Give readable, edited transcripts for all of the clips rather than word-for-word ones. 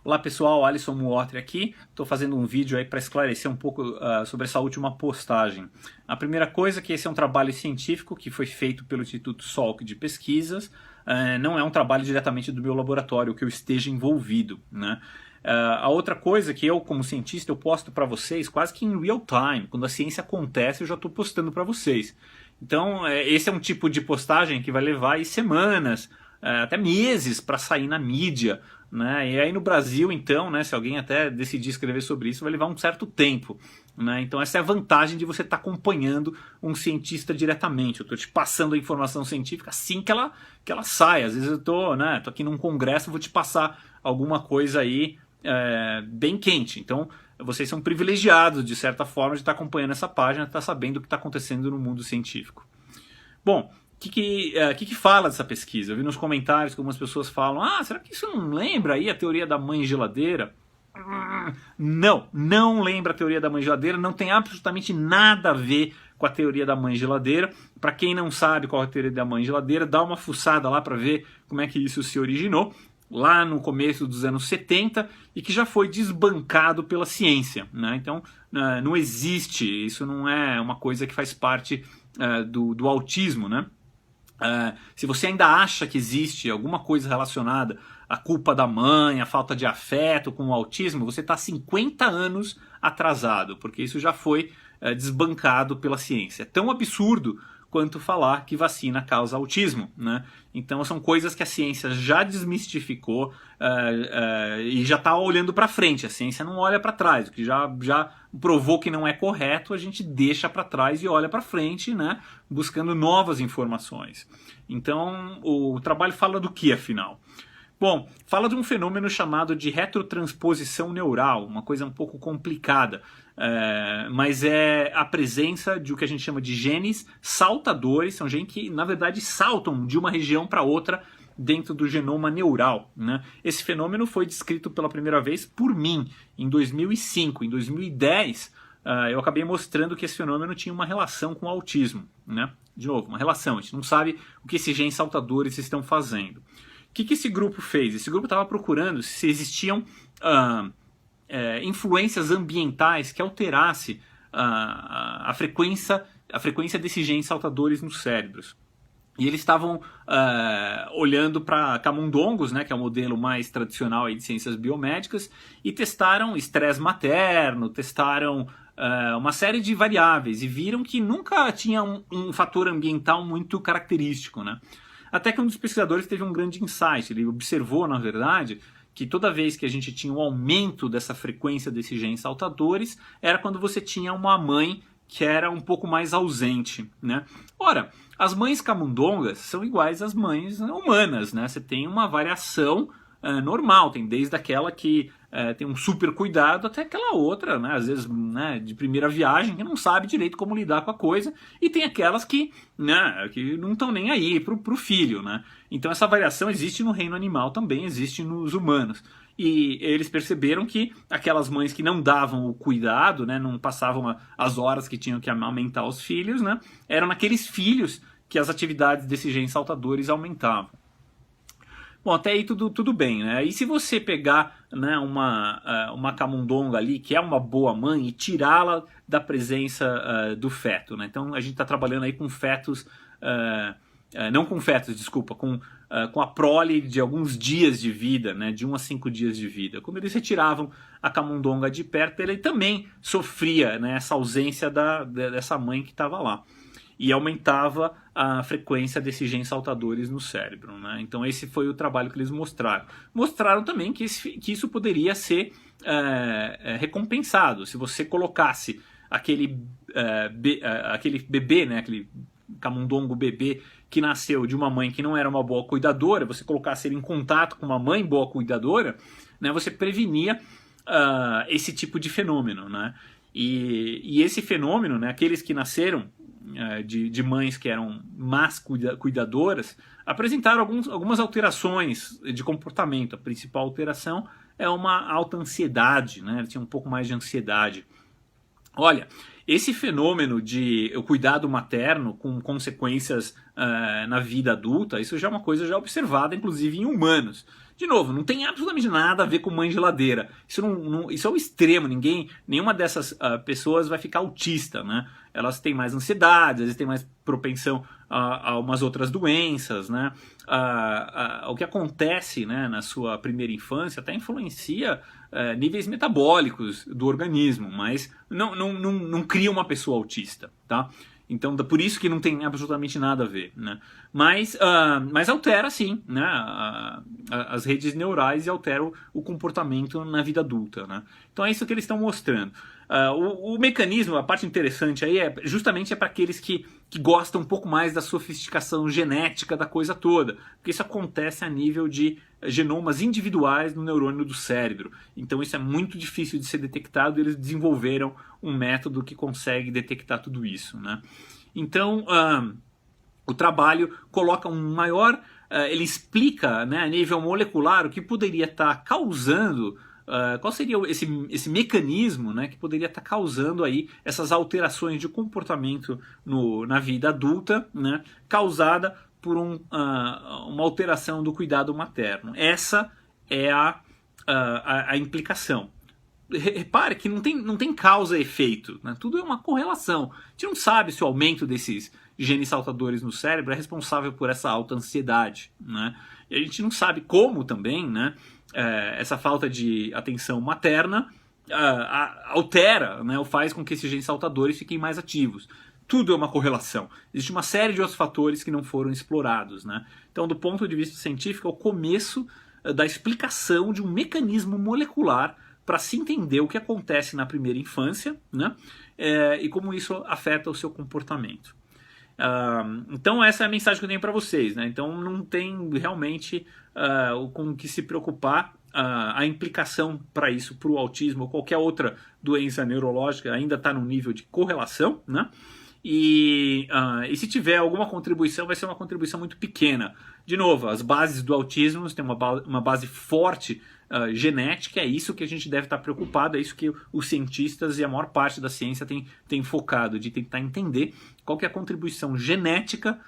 Olá pessoal, Alisson Muotri aqui. Estou fazendo um vídeo aí para esclarecer um pouco sobre essa última postagem. A primeira coisa é que esse é um trabalho científico que foi feito pelo Instituto Salk de Pesquisas. Não é um trabalho diretamente do meu laboratório, que eu esteja envolvido, né? A outra coisa é que eu, como cientista, eu posto para vocês quase que em real time. Quando a ciência acontece, eu já estou postando para vocês. Então, esse é um tipo de postagem que vai levar aí semanas, até meses para sair na mídia, né? E aí no Brasil, então, né, se alguém até decidir escrever sobre isso, vai levar um certo tempo, né? Então essa é a vantagem de você estar acompanhando um cientista diretamente. Eu estou te passando a informação científica assim que ela sai. Às vezes eu estou, né, tô aqui num congresso, vou te passar alguma coisa aí bem quente. Então vocês são privilegiados, de certa forma, de estar acompanhando essa página, de estar sabendo o que está acontecendo no mundo científico. Bom, o que fala dessa pesquisa? Eu vi nos comentários que algumas pessoas falam: será que isso não lembra aí a teoria da mãe geladeira? Não lembra a teoria da mãe geladeira, não tem absolutamente nada a ver com a teoria da mãe geladeira. Para quem não sabe qual é a teoria da mãe geladeira, dá uma fuçada lá para ver como é que isso se originou, lá no começo dos anos 70, e que já foi desbancado pela ciência, né? Então não existe, isso não é uma coisa que faz parte do autismo, né? Se você ainda acha que existe alguma coisa relacionada à culpa da mãe, à falta de afeto com o autismo, você está 50 anos atrasado, porque isso já foi desbancado pela ciência. É tão absurdo quanto falar que vacina causa autismo, né? Então são coisas que a ciência já desmistificou e já está olhando para frente. A ciência não olha para trás. O que já provou que não é correto, a gente deixa para trás e olha para frente, né? Buscando novas informações. Então o trabalho fala do que, afinal? Bom, fala de um fenômeno chamado de retrotransposição neural, uma coisa um pouco complicada, mas é a presença de o que a gente chama de genes saltadores, são genes que na verdade saltam de uma região para outra dentro do genoma neural, né? Esse fenômeno foi descrito pela primeira vez por mim em 2005. Em 2010 eu acabei mostrando que esse fenômeno tinha uma relação com o autismo, né? De novo, uma relação, a gente não sabe o que esses genes saltadores estão fazendo. O que esse grupo fez? Esse grupo estava procurando se existiam influências ambientais que alterassem a frequência desses genes saltadores nos cérebros. E eles estavam olhando para camundongos, né, que é o modelo mais tradicional aí de ciências biomédicas, e testaram estresse materno, testaram uma série de variáveis e viram que nunca tinha um fator ambiental muito característico, né? Até que um dos pesquisadores teve um grande insight. Ele observou, na verdade, que toda vez que a gente tinha um aumento dessa frequência desses genes saltadores, era quando você tinha uma mãe que era um pouco mais ausente, né? Ora, as mães camundongas são iguais às mães humanas, né? Você tem uma variação normal, tem desde aquela que tem um super cuidado até aquela outra, né, às vezes, né, de primeira viagem, que não sabe direito como lidar com a coisa, e tem aquelas que, né, que não estão nem aí pro filho, né? Então essa variação existe no reino animal, também existe nos humanos. E eles perceberam que aquelas mães que não davam o cuidado, né, não passavam as horas que tinham que amamentar os filhos, né, eram naqueles filhos que as atividades desses genes saltadores aumentavam. Bom, até aí tudo bem, né? E se você pegar, né, uma camundonga ali, que é uma boa mãe, e tirá-la da presença do feto, né? Então a gente está trabalhando aí com fetos, não com fetos, desculpa, com a prole de alguns dias de vida, né, de 1 a 5 dias de vida. Quando eles retiravam a camundonga de perto, ele também sofria, né, essa ausência dessa mãe que estava lá. E aumentava a frequência desses genes saltadores no cérebro, né? Então esse foi o trabalho que eles mostraram. Mostraram também que isso poderia ser recompensado. Se você colocasse aquele bebê, né, aquele camundongo bebê que nasceu de uma mãe que não era uma boa cuidadora, você colocasse ele em contato com uma mãe boa cuidadora, né, você prevenia esse tipo de fenômeno, né? E esse fenômeno, né, aqueles que nasceram de mães que eram más cuidadoras, apresentaram algumas alterações de comportamento. A principal alteração é uma alta ansiedade, né? Ele tinha um pouco mais de ansiedade. Olha, esse fenômeno de cuidado materno com consequências na vida adulta, isso já é uma coisa já observada, inclusive em humanos. De novo, não tem absolutamente nada a ver com mãe geladeira. Isso é o extremo. Nenhuma dessas pessoas vai ficar autista, né? Elas têm mais ansiedade, às vezes têm mais propensão a umas outras doenças, né? O que acontece, né, na sua primeira infância até influencia níveis metabólicos do organismo, mas não cria uma pessoa autista, tá? Então, por isso que não tem absolutamente nada a ver, né? Mas altera, sim, né? As redes neurais e altera o comportamento na vida adulta, né? Então, é isso que eles estão mostrando. O mecanismo, a parte interessante aí, justamente para aqueles que gostam um pouco mais da sofisticação genética da coisa toda. Porque isso acontece a nível de genomas individuais no neurônio do cérebro. Então, isso é muito difícil de ser detectado e eles desenvolveram um método que consegue detectar tudo isso, né? Então, o trabalho coloca um maior... ele explica, né, a nível molecular o que poderia estar causando... qual seria esse mecanismo, né, que poderia estar causando aí essas alterações de comportamento na vida adulta, né, causada por uma alteração do cuidado materno. Essa é a implicação. Repare que não tem causa e efeito, né? Tudo é uma correlação. A gente não sabe se o aumento desses genes saltadores no cérebro é responsável por essa alta ansiedade, né? E a gente não sabe como também, né, essa falta de atenção materna altera, né, ou faz com que esses genes saltadores fiquem mais ativos. Tudo é uma correlação. Existe uma série de outros fatores que não foram explorados, né? Então, do ponto de vista científico, é o começo da explicação de um mecanismo molecular para se entender o que acontece na primeira infância, né? E como isso afeta o seu comportamento. Então essa é a mensagem que eu tenho para vocês, né? Então não tem realmente com que se preocupar. A implicação para isso, para o autismo ou qualquer outra doença neurológica ainda está no nível de correlação, né? E se tiver alguma contribuição, vai ser uma contribuição muito pequena. De novo, as bases do autismo têm uma base forte genética, é isso que a gente deve estar preocupado, é isso que os cientistas e a maior parte da ciência tem focado, de tentar entender qual que é a contribuição genética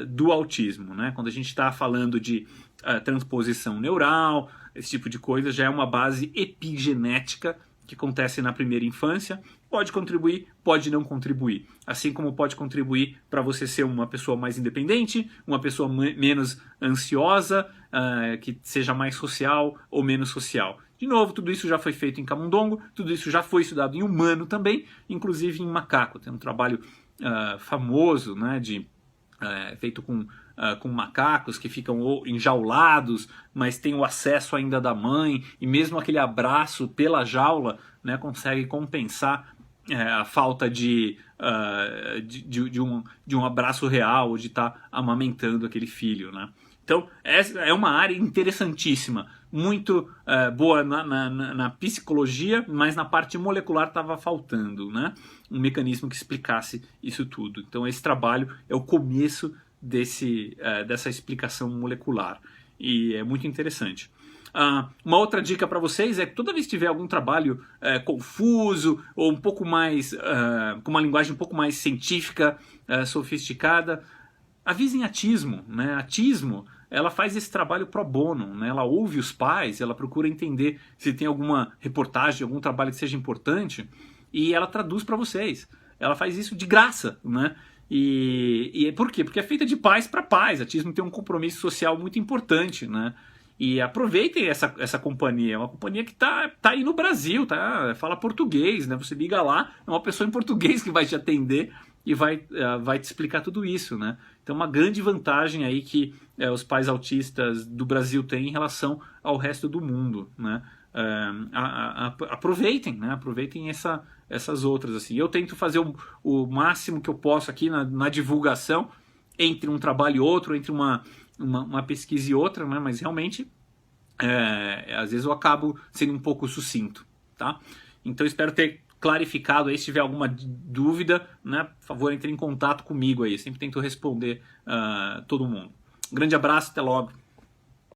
do autismo, né? Quando a gente está falando de transposição neural, esse tipo de coisa, já é uma base epigenética que acontece na primeira infância. Pode contribuir, pode não contribuir. Assim como pode contribuir para você ser uma pessoa mais independente, uma pessoa menos ansiosa, que seja mais social ou menos social. De novo, tudo isso já foi feito em camundongo, tudo isso já foi estudado em humano também, inclusive em macaco. Tem um trabalho famoso, né, feito com macacos que ficam enjaulados, mas tem o acesso ainda da mãe, e mesmo aquele abraço pela jaula, né, consegue compensar a falta de um abraço real, ou de estar amamentando aquele filho, né? Então, essa é uma área interessantíssima, muito boa na psicologia, mas na parte molecular estava faltando, né, um mecanismo que explicasse isso tudo. Então, esse trabalho é o começo dessa explicação molecular, e é muito interessante. Uma outra dica para vocês é que toda vez que tiver algum trabalho confuso ou um pouco mais com uma linguagem um pouco mais científica, sofisticada, avisem a Tismo, né? A Tismo, ela faz esse trabalho pro bono, né? Ela ouve os pais, ela procura entender se tem alguma reportagem, algum trabalho que seja importante, e ela traduz para vocês. Ela faz isso de graça, né? E por quê? Porque é feita de pais para pais. A Tismo tem um compromisso social muito importante, né? E aproveitem essa companhia. É uma companhia que tá aí no Brasil, tá? Fala português, né? Você liga lá, é uma pessoa em português que vai te atender e vai te explicar tudo isso, né? Então, uma grande vantagem aí que os pais autistas do Brasil têm em relação ao resto do mundo, né? Aproveitem, né? Aproveitem essas outras, assim. Eu tento fazer o máximo que eu posso aqui na divulgação entre um trabalho e outro, entre uma pesquisa e outra, né? Mas realmente, às vezes eu acabo sendo um pouco sucinto, tá? Então, espero ter clarificado aí. Se tiver alguma dúvida, né, por favor, entre em contato comigo aí. Eu sempre tento responder todo mundo. Um grande abraço, até logo.